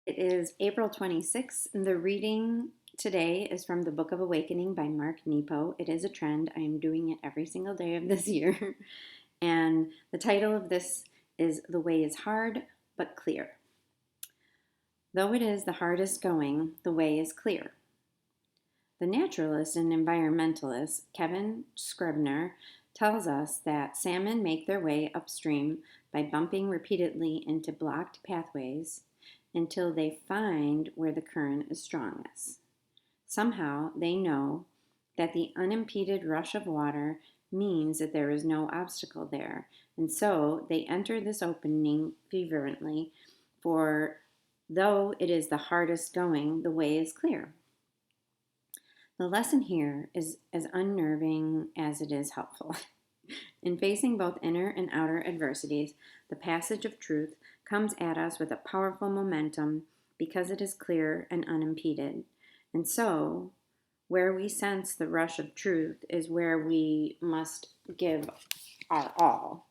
It is April 26th, and the reading today is from the Book of Awakening by Mark Nepo. It is a trend. I am doing it every single day of this year. And the title of this is The Way is Hard but Clear. Though it is the hardest going, the way is clear. The naturalist and environmentalist Kevin Scribner tells us that salmon make their way upstream by bumping repeatedly into blocked pathways until they find where the current is strongest. Somehow they know that the unimpeded rush of water means that there is no obstacle there, and so they enter this opening fervently, for though it is the hardest going, the way is clear. The lesson here is as unnerving as it is helpful. In facing both inner and outer adversities, the passage of truth comes at us with a powerful momentum because it is clear and unimpeded. And so, where we sense the rush of truth is where we must give our all.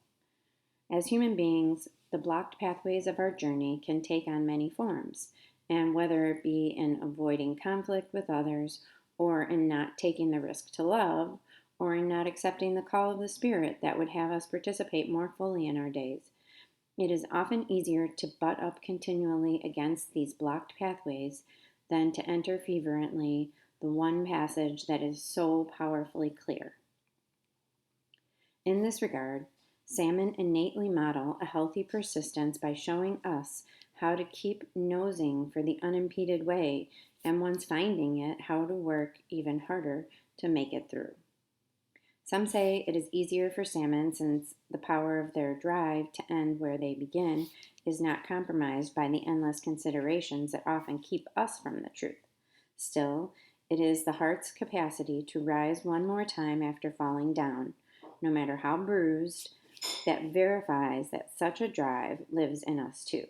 As human beings, the blocked pathways of our journey can take on many forms, and whether it be in avoiding conflict with others, or in not taking the risk to love, or in not accepting the call of the Spirit that would have us participate more fully in our days. It is often easier to butt up continually against these blocked pathways than to enter fervently the one passage that is so powerfully clear. In this regard, salmon innately model a healthy persistence by showing us how to keep nosing for the unimpeded way, and once finding it, how to work even harder to make it through. Some say it is easier for salmon since the power of their drive to end where they begin is not compromised by the endless considerations that often keep us from the truth. Still, it is the heart's capacity to rise one more time after falling down, no matter how bruised, that verifies that such a drive lives in us too.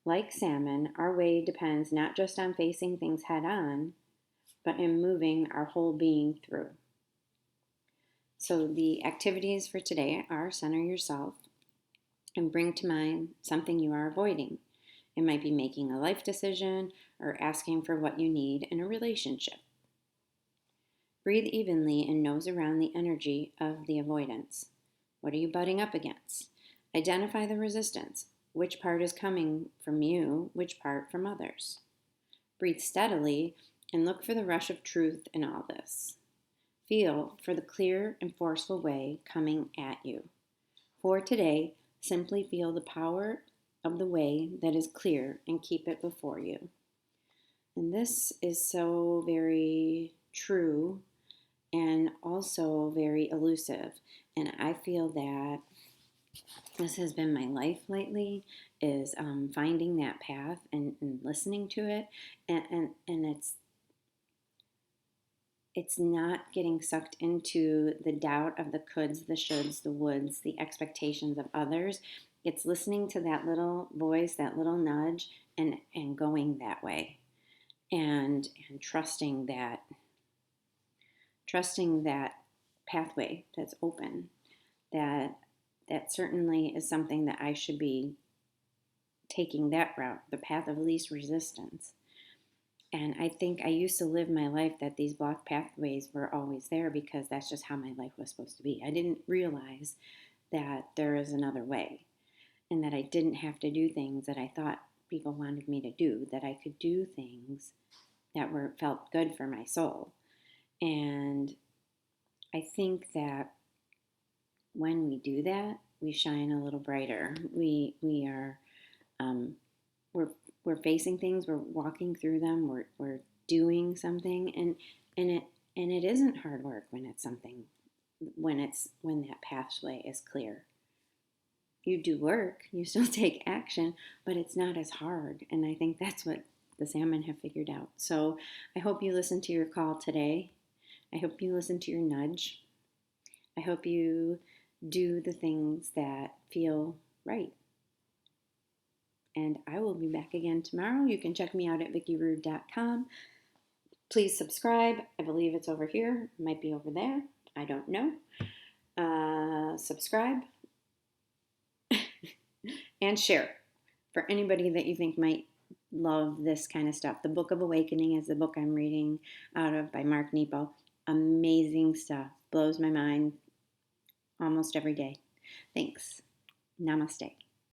Like salmon, our way depends not just on facing things head on, but in moving our whole being through. So the activities for today are center yourself and bring to mind something you are avoiding. It might be making a life decision or asking for what you need in a relationship. Breathe evenly and nose around the energy of the avoidance. What are you butting up against? Identify the resistance. Which part is coming from you, which part from others? Breathe steadily and look for the rush of truth in all this. Feel for the clear and forceful way coming at you. For today, simply feel the power of the way that is clear and keep it before you. And this is so very true and also very elusive. And I feel that this has been my life lately, is finding that path and listening to it. And it's not getting sucked into the doubt of the coulds, the shoulds, the woulds, the expectations of others. It's listening to that little voice, that little nudge, and going that way, and trusting that pathway that's open. That certainly is something that I should be taking that route, the path of least resistance. And I think I used to live my life that these blocked pathways were always there because that's just how my life was supposed to be. I didn't realize that there is another way and that I didn't have to do things that I thought people wanted me to do, that I could do things that felt good for my soul. And I think that when we do that, we shine a little brighter. We are we're we're facing things, we're walking through them, we're doing something, and it isn't hard work when it's something when that pathway is clear. You do work, you still take action, but it's not as hard. And I think that's what the salmon have figured out. So I hope you listen to your call today. I hope you listen to your nudge. I hope you do the things that feel right. And I will be back again tomorrow. You can check me out at vickyrude.com. Please subscribe. I believe it's over here. It might be over there. I don't know. Subscribe and share for anybody that you think might love this kind of stuff. The Book of Awakening is the book I'm reading out of by Mark Nepo. Amazing stuff. Blows my mind almost every day. Thanks. Namaste.